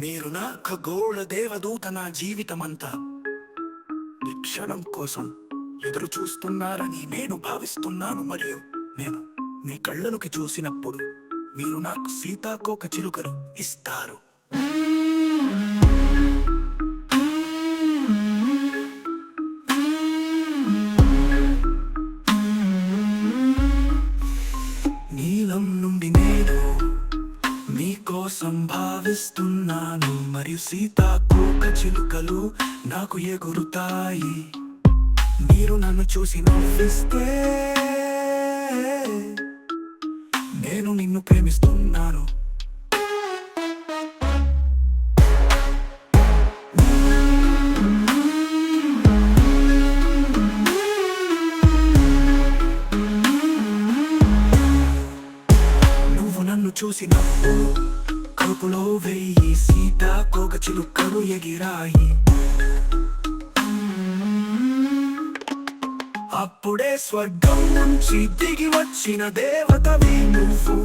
మీరు నా ఖగోళ దేవదూత, నా జీవితమంతా ఈ క్షణం కోసం ఎదురు చూస్తున్నారని నేను భావిస్తున్నాను. మరియు నేను మీ కళ్ళలోకి చూసినప్పుడు మీరు నాకు సీతాకోక చిలుకలు ఇస్తారు. నీలం నుండి నేను మీకోసం భావిస్తున్నాను, మరియు సీతాకోక చిలుకలు నాకు ఎగురుతాయి. మీరు నన్ను చూసి నవ్విస్తే నేను నిన్ను ప్రేమిస్తున్నాను. నువ్వు నన్ను చూసినప్పుడు కడుపులో 1000 సీతాకోక చిలుకలు ఎగిరాయి. అప్పుడే స్వర్గం నుంచి దిగి వచ్చిన దేవతవి నువ్వు.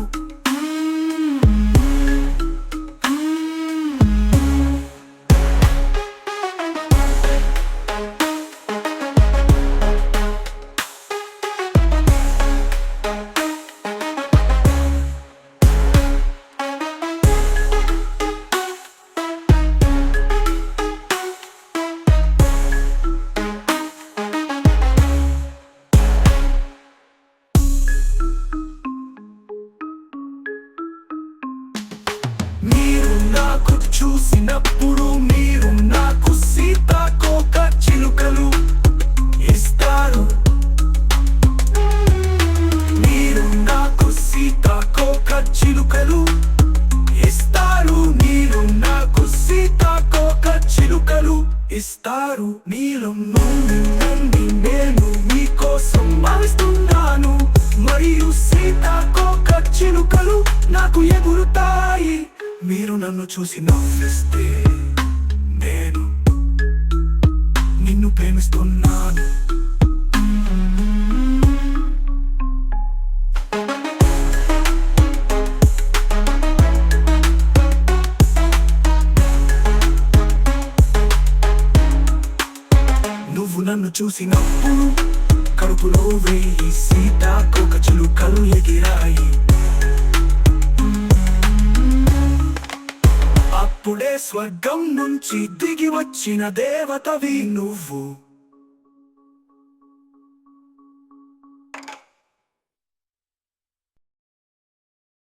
మీరు నాకు చూసినప్పుడు మీరు నాకు సీతాకోక చిలుకలు ఇస్తారు. మీరు నాకు సీతాకోక చిలుకలు ఇస్తారు. మీరు నాకు సీతాకోక చిలుకలు ఇస్తారు. నీలం నుండి నేను మీకోసం భావిస్తున్నాను, మరియు సీతాకోక చిలుకలు నాకు ఎగురుతాయి. మీరు నన్ను చూసి నవ్విస్తే నేను నిన్ను ప్రేమిస్తున్నాను. నువ్వు నన్ను చూసినప్పుడు కడుపులో 1000 సీతాకోక చిలుకలు ఎగిరాయి. అప్పుడే స్వర్గం నుంచి దిగి వచ్చిన దేవతవి నువ్వు.